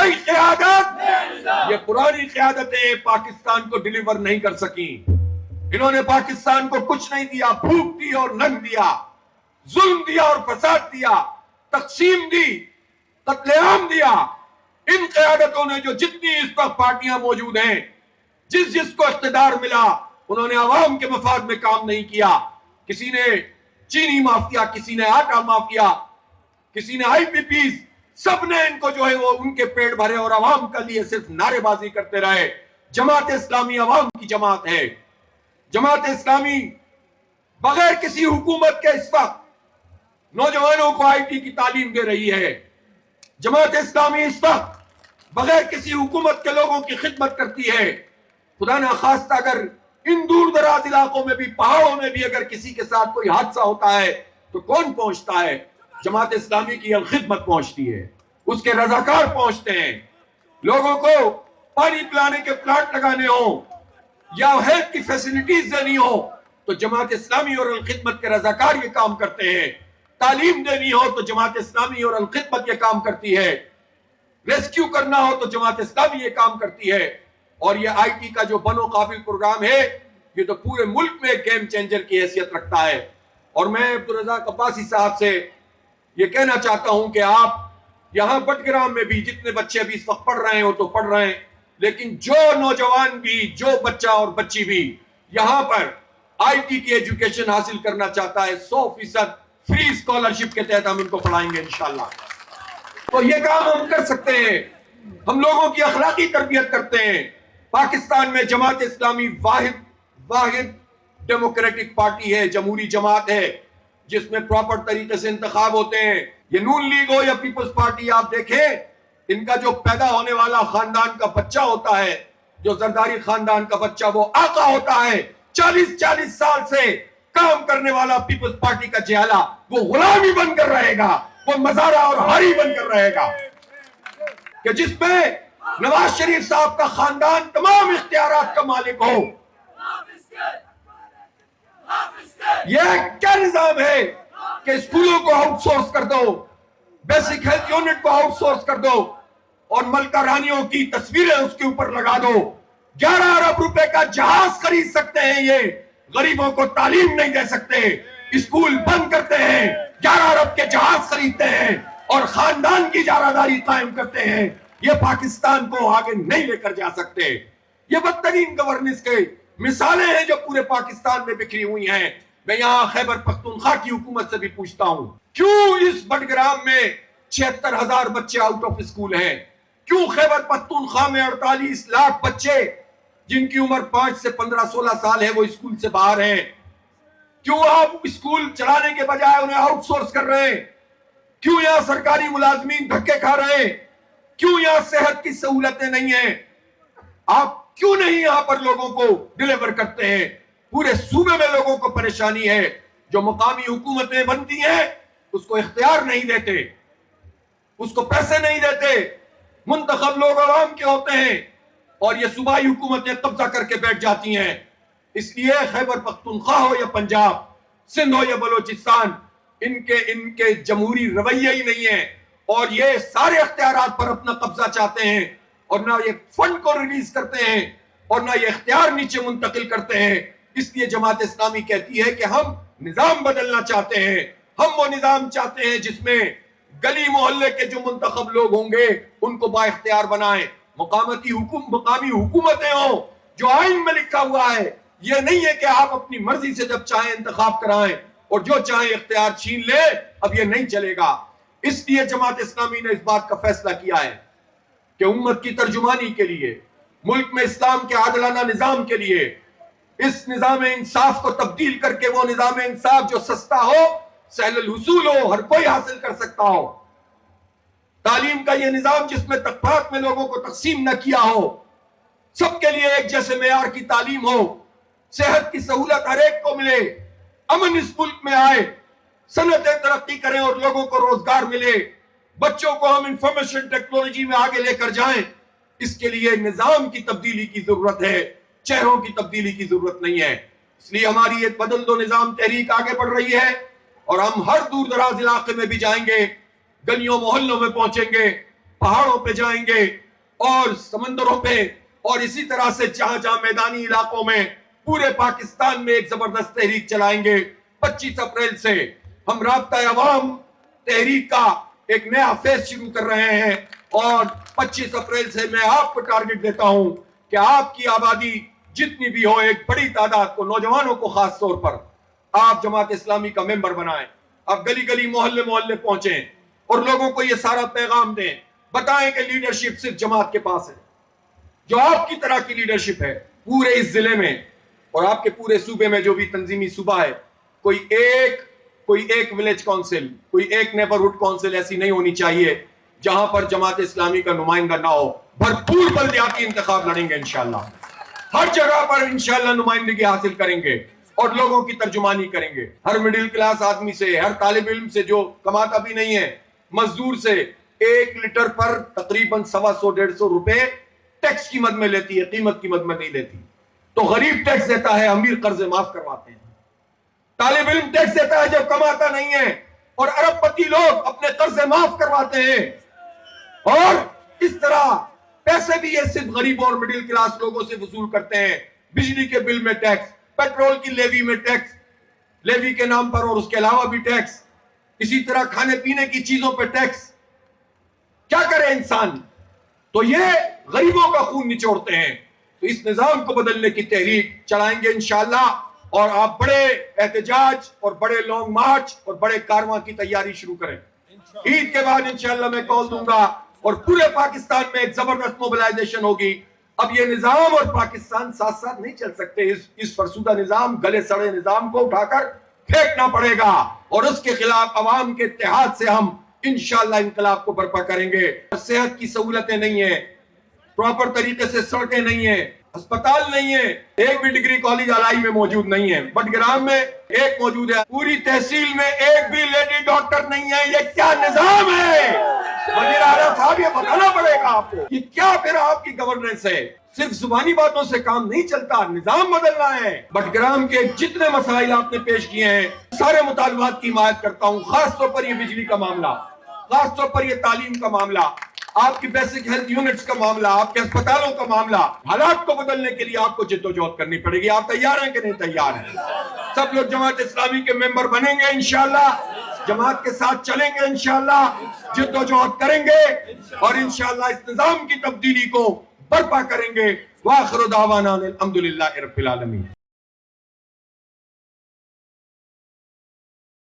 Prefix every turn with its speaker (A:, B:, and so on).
A: نئی قیادت، یہ پرانی قیادتیں پاکستان کو ڈیلیور نہیں کر سکیں۔ انہوں نے پاکستان کو کچھ نہیں دیا، بھوک دی اور ننگ دیا، ظلم دیا اور فساد دیا، تقسیم دی، قتل عام دیا۔ ان قیادتوں نے جو جتنی اس وقت پارٹیاں موجود ہیں، جس کو اقتدار ملا، انہوں نے عوام کے مفاد میں کام نہیں کیا۔ کسی نے چینی معاف کیا، کسی نے آٹا معاف کیا، کسی نے آئی پی پیز، سب نے ان کو جو ہے وہ ان کے پیٹ بھرے اور عوام کے لیے صرف نعرے بازی کرتے رہے۔ جماعت اسلامی عوام کی جماعت ہے۔ جماعت اسلامی بغیر کسی حکومت کے اس وقت نوجوانوں کو آئی ٹی کی تعلیم دے رہی ہے۔ جماعت اسلامی اس وقت بغیر کسی حکومت کے لوگوں کی خدمت کرتی ہے۔ خدا نخواستہ اگر ان دور دراز علاقوں میں بھی، پہاڑوں میں بھی اگر کسی کے ساتھ کوئی حادثہ ہوتا ہے تو کون پہنچتا ہے؟ جماعت اسلامی کی الخدمت پہنچتی ہے، اس کے رضاکار پہنچتے ہیں۔ لوگوں کو پانی پلانے کے پلانٹ لگانے ہوں یا ہیلتھ کی فیسلٹیز دینی ہو تو جماعت اسلامی اور الخدمت کے رضاکار یہ کام کرتے ہیں۔ تعلیم دینی ہو تو جماعت اسلامی اور الخدمت یہ کام کرتی ہے۔ ریسکیو کرنا ہو تو جماعت اسلامی یہ کام کرتی ہے۔ اور یہ آئی ٹی کا جو بنو قابل پروگرام ہے، یہ تو پورے ملک میں ایک گیم چینجر کی حیثیت رکھتا ہے۔ اور میں عبدالرزاق عباسی صاحب سے یہ کہنا چاہتا ہوں کہ آپ یہاں بٹگرام میں بھی جتنے بچے ابھی اس وقت پڑھ رہے ہیں وہ تو پڑھ رہے ہیں، لیکن جو نوجوان بھی، جو بچہ اور بچی بھی یہاں پر آئی ٹی کی ایجوکیشن حاصل کرنا چاہتا ہے، 100% فری اسکالرشپ کے تحت ہم ان کو پڑھائیں گے انشاءاللہ۔ تو یہ کام ہم کر سکتے ہیں۔ ہم لوگوں کی اخلاقی تربیت کرتے ہیں۔ پاکستان میں جماعت اسلامی واحد ڈیموکریٹک پارٹی ہے، جمہوری جماعت ہے، جس میں پراپر طریقے سے انتخاب ہوتے ہیں۔ یہ نون لیگ ہو یا پیپلز پارٹی، آپ دیکھیں ان کا جو پیدا ہونے والا خاندان کا بچہ ہوتا ہے، جو زرداری خاندان کا بچہ، وہ آقا ہوتا ہے۔ 40 سال سے کام کرنے والا پیپلز پارٹی کا جہالہ، وہ غلامی بن کر رہے گا، وہ مزارع اور ہاری بن کر رہے گا، کہ جس میں نواز شریف صاحب کا خاندان تمام اختیارات کا مالک ہو۔ یہ کیا نظام ہے کہ اسکولوں کو آؤٹ سورس کر دو، بیسک ہیلتھ یونٹ کو آؤٹ سورس کر دو اور ملکہ رانیوں کی تصویریں اس کے اوپر لگا دو۔ 11 ارب روپے کا جہاز خرید سکتے ہیں، یہ غریبوں کو تعلیم نہیں دے سکتے، اسکول بند کرتے ہیں، 11 ارب کے جہاز خریدتے ہیں اور خاندان کی اجارہ قائم کرتے ہیں۔ یہ پاکستان کو آگے نہیں لے کر جا سکتے۔ یہ بدترین گورننس کے مثالیں ہیں جو پورے پاکستان میں بکھری ہوئی ہیں۔ میں یہاں خیبر پختونخوا کی حکومت سے بھی پوچھتا ہوں، کیوں اس بٹگرام میں 76,000 بچے آؤٹ آف اسکول ہیں؟ کیوں خیبر پختونخوا میں 48 لاکھ بچے جن کی عمر 5 سے 15-16 سال ہے وہ اسکول سے باہر ہیں؟ کیوں آپ اسکول چلانے کے بجائے انہیں آؤٹ سورس کر رہے ہیں؟ کیوں یہاں سرکاری ملازمین دھکے کھا رہے ہیں؟ کیوں یہاں صحت کی سہولتیں نہیں ہیں؟ آپ کیوں نہیں یہاں پر لوگوں کو ڈیلیور کرتے ہیں؟ پورے صوبے میں لوگوں کو پریشانی ہے۔ جو مقامی حکومتیں بنتی ہیں اس کو اختیار نہیں دیتے، اس کو پیسے نہیں دیتے، منتخب لوگ عوام کے ہوتے ہیں اور یہ صوبائی حکومتیں قبضہ کر کے بیٹھ جاتی ہیں۔ اس لیے خیبر پختونخوا ہو یا پنجاب، سندھ ہو یا بلوچستان، ان کے جمہوری رویہ ہی نہیں ہے اور یہ سارے اختیارات پر اپنا قبضہ چاہتے ہیں اور نہ یہ فنڈ کو ریلیز کرتے ہیں اور نہ یہ اختیار نیچے منتقل کرتے ہیں۔ اس لیے جماعت اسلامی کہتی ہے کہ ہم نظام بدلنا چاہتے ہیں۔ ہم وہ نظام چاہتے ہیں جس میں گلی محلے کے جو منتخب لوگ ہوں گے ان کو با اختیار بنائیں، مقامی حکومتیں ہوں جو آئین میں لکھا ہوا ہے۔ یہ نہیں ہے کہ آپ اپنی مرضی سے جب چاہیں انتخاب کرائیں اور جو چاہیں اختیار چھین لیں۔ اب یہ نہیں چلے گا۔ اس لیے جماعت اسلامی نے اس بات کا فیصلہ کیا ہے کہ امت کی ترجمانی کے لیے، ملک میں اسلام کے عادلانہ نظام کے لیے، اس نظام انصاف کو تبدیل کر کے وہ نظام انصاف جو سستا ہو، سہل الحصول ہو، ہر کوئی حاصل کر سکتا ہو، تعلیم کا یہ نظام جس میں طبقات میں لوگوں کو تقسیم نہ کیا ہو، سب کے لیے ایک جیسے معیار کی تعلیم ہو، صحت کی سہولت ہر ایک کو ملے، امن اس ملک میں آئے، صنعتیں ترقی کریں اور لوگوں کو روزگار ملے، بچوں کو ہم انفارمیشن ٹیکنالوجی میں آگے لے کر جائیں۔ اس کے لیے نظام کی تبدیلی کی ضرورت ہے، چہروں کی تبدیلی کی ضرورت نہیں ہے۔ اس لیے ہماری ایک بدل دو نظام تحریک آگے بڑھ رہی ہے اور ہم ہر دور دراز علاقے میں بھی جائیں گے، گلیوں محلوں میں پہنچیں گے، پہاڑوں پہ جائیں گے اور سمندروں پہ، اور اسی طرح سے جہاں جہاں میدانی علاقوں میں پورے پاکستان میں ایک زبردست تحریک چلائیں گے۔ 25 اپریل سے ہم رابطہ عوام تحریک کا ایک نیا فیز شروع کر رہے ہیں، اور 25 اپریل سے میں آپ کو ٹارگٹ دیتا ہوں کہ آپ کی آبادی جتنی بھی ہو، ایک بڑی تعداد کو، نوجوانوں کو خاص طور پر، آپ جماعت اسلامی کا ممبر بنائیں۔ آپ گلی گلی محلے محلے پہنچیں اور لوگوں کو یہ سارا پیغام دیں، بتائیں کہ لیڈرشپ صرف جماعت کے پاس ہے۔ جو آپ کی طرح کی لیڈرشپ ہے پورے اس ضلع میں اور آپ کے پورے صوبے میں، جو بھی تنظیمی صوبہ ہے، کوئی ایک ولیج کونسل، کوئی ایک نیبرہڈ کونسل ایسی نہیں ہونی چاہیے جہاں پر جماعت اسلامی کا نمائندہ نہ ہو۔ بھرپور بلدیاتی انتخاب لڑیں گے انشاءاللہ، ہر جگہ پر انشاءاللہ نمائندگی حاصل کریں گے اور لوگوں کی ترجمانی کریں گے۔ ہر مڈل کلاس آدمی سے، ہر طالب علم سے جو کماتا بھی نہیں ہے، مزدور سے 1 لیٹر پر تقریباً 125-150 روپے ٹیکس قیمت میں لیتی ہے، قیمت قیمت میں نہیں لیتی۔ تو غریب ٹیکس دیتا ہے، امیر قرض معاف کرواتے ہیں۔ طالب علم ٹیکس دیتا ہے جو کماتا نہیں ہے، اور ارب پتی لوگ اپنے قرض معاف کرواتے ہیں۔ اور اس طرح پیسے بھی یہ صرف غریبوں اور مڈل کلاس لوگوں سے وصول کرتے ہیں۔ بجلی کے بل میں ٹیکس، پیٹرول کی لیوی میں ٹیکس، لیوی کے نام پر، اور اس کے علاوہ بھی ٹیکس، اسی طرح کھانے پینے کی چیزوں پہ ٹیکس۔ کیا کرے انسان؟ تو یہ غریبوں کا خون نچوڑتے ہیں۔ تو اس نظام کو بدلنے کی تحریک چلائیں گے انشاءاللہ، اور آپ بڑے احتجاج اور بڑے لانگ مارچ اور بڑے کارواں کی تیاری شروع کریں۔ عید کے بعد انشاءاللہ میں کال دوں گا، اور پورے پاکستان میں ایک زبردست موبلائزیشن ہوگی۔ اب یہ نظام اور پاکستان ساتھ ساتھ نہیں چل سکتے۔ اس فرسودہ نظام، گلے سڑے نظام کو اٹھا کر پھینکنا پڑے گا، اور اس کے خلاف عوام کے اتحاد سے ہم انشاءاللہ انقلاب کو برپا کریں گے۔ صحت کی سہولتیں نہیں ہیں، پراپر طریقے سے سڑکیں نہیں ہیں، ہسپتال نہیں ہے، ایک بھی ڈگری کالج الائی میں موجود نہیں ہے، بٹگرام میں ایک موجود ہے، پوری تحصیل میں ایک بھی لیڈی ڈاکٹر نہیں ہے۔ یہ کیا نظام ہے؟ وزیر اعلیٰ صاحب یہ بتانا پڑے گا آپ کو، یہ کیا پھر آپ کی گورننس ہے؟ صرف زبانی باتوں سے کام نہیں چلتا، نظام بدلنا ہے۔ بٹگرام کے جتنے مسائل آپ نے پیش کیے ہیں، سارے مطالبات کی حمایت کرتا ہوں، خاص طور پر یہ بجلی کا معاملہ، خاص طور پر یہ تعلیم کا معاملہ، آپ کی بیسک ہیلتھ یونٹس کا معاملہ، آپ کے اسپتالوں کا معاملہ۔ حالات کو بدلنے کے لیے آپ کو جد و جہد کرنی پڑے گی۔ آپ تیار ہیں کہ نہیں تیار ہیں؟ سب لوگ جماعت اسلامی کے ممبر بنیں گے انشاءاللہ، جماعت کے ساتھ چلیں گے انشاءاللہ، جد و جہد کریں گے، اور انشاءاللہ اس نظام کی تبدیلی کو برپا کریں گے۔ وآخر دعوانا الحمدللہ رب العالمین۔